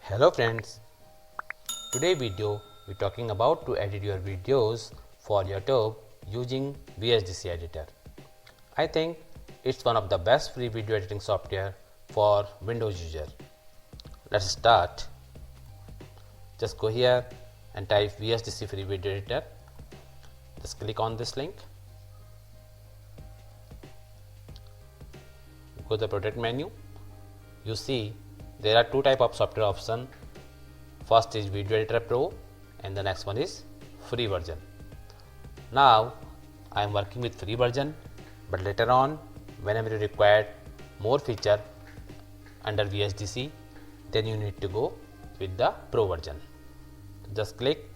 Hello friends, today video we talking about to edit your videos for YouTube using VSDC editor. I think it's one of the best free video editing software for Windows user. Let's start. Just go here and type VSDC free video editor. Just click on this link. Go to the product menu. You see there are two type of software option. First is Video Editor Pro and the next one is free version. Now I am working with free version, but later on whenever you require more feature under VSDC, then you need to go with the Pro version. Just click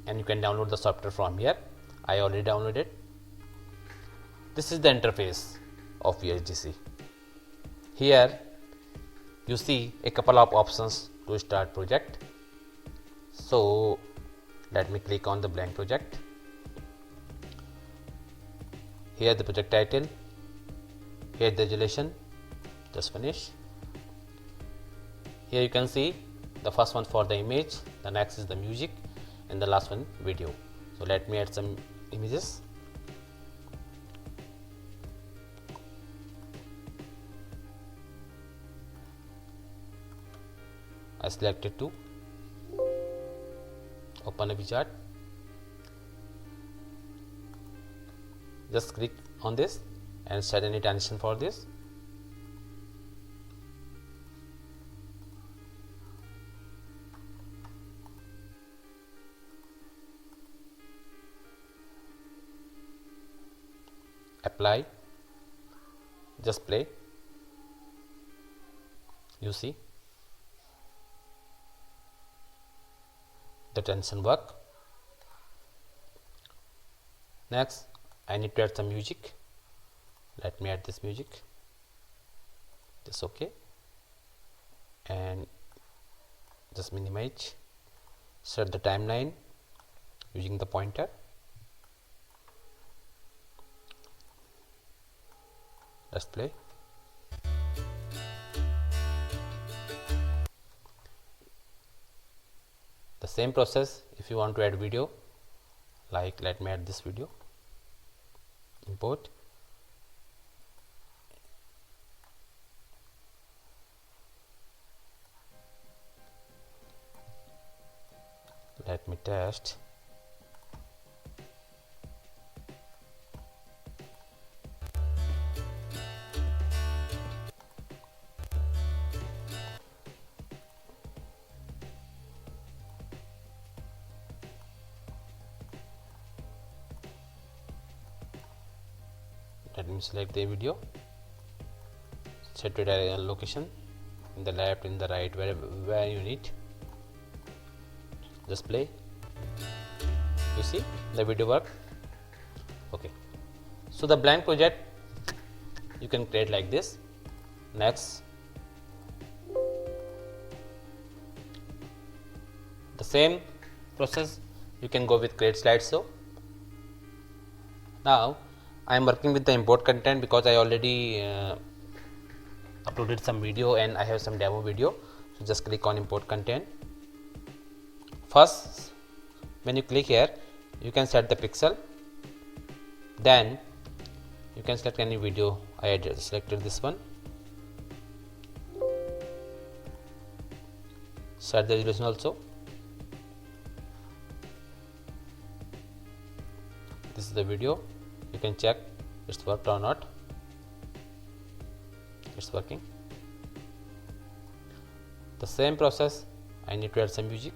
and you can download the software from here. I already downloaded. This is the interface of VSDC. Here you see a couple of options to start project. So let me click on the blank project. Here the project title, here the resolution, just finish. Here you can see the first one for the image, the next is the music, and the last one video. So let me add some images. I selected two. Open a wizard. Just click on this and set any transition for this. Apply. Just play. You see the transition work. Next I need to add some music. Let me add this music. Just okay, and just minimize. Set the timeline using the pointer. Let's play. The same process if you want to add video, like let me add this video. Import. Let me test. Let me select the video, set it at a location in the left, in the right, where you need. Just play. You see the video work. Okay, so the blank project you can create like this. Next, the same process you can go with create slideshow. Now I am working with the import content because I already uploaded some video and I have some demo video. So just click on import content. First, when you click here, you can set the pixel. Then you can select any video. I had selected this one. Set the resolution also. This is the video. You can check it's worked or not. It's working. The same process, I need to add some music.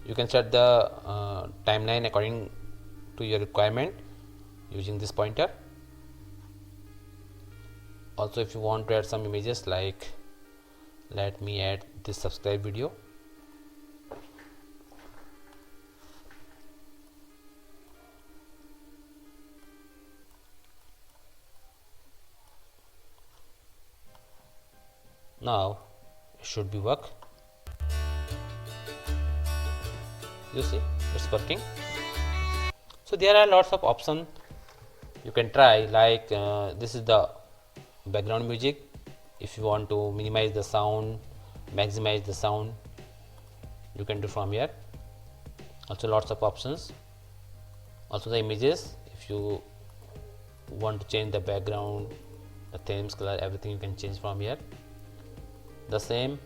You can set the timeline according to your requirement using this pointer. Also, if you want to add some images, like let me add this subscribe video. Now it should be work. You see it's working. So there are lots of options you can try, like this is the background music. If you want to minimize the sound, maximize the sound, you can do from here. Also lots of options. Also the images, if you want to change the background, the themes, color, everything you can change from here. The same,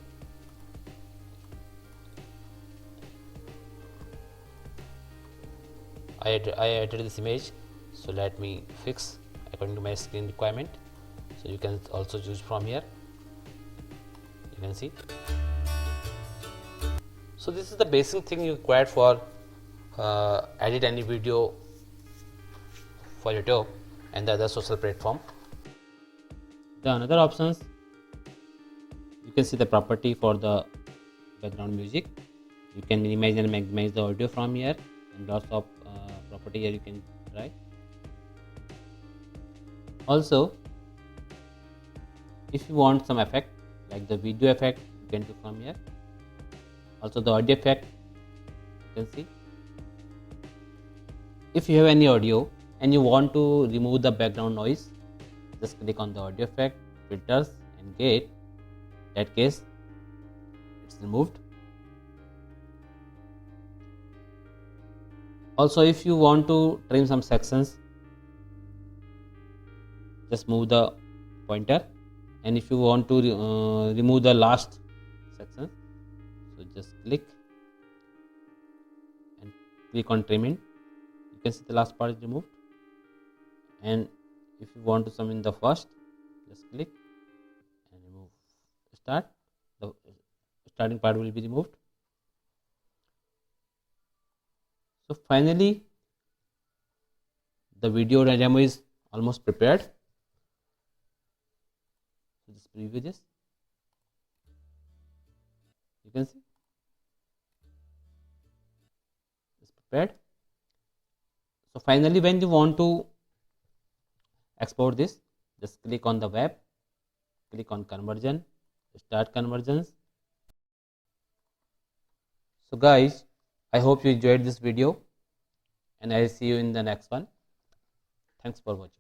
I added this image, so let me fix according to my screen requirement. So you can also choose from here, you can see. So this is the basic thing you require for edit any video for YouTube and the other social platform. The another options, you can see the property for the background music. You can minimize and maximize the audio from here, and lots of property here you can try. Also, if you want some effect like the video effect, you can do from here. Also the audio effect, you can see. If you have any audio and you want to remove the background noise, just click on the audio effect, filters and gate. In that case it's removed. Also if you want to trim some sections, just move the pointer, and if you want to remove the last section, so just click and click on trimming. You can see the last part is removed. And if you want to sum in the first, just click and remove start. The starting part will be removed. So finally the video demo is almost prepared. So just preview this. You can see it's prepared. So finally, when you want to export this, just click on the web, click on conversion, start conversions. So guys, I hope you enjoyed this video, and I'll see you in the next one. Thanks for watching.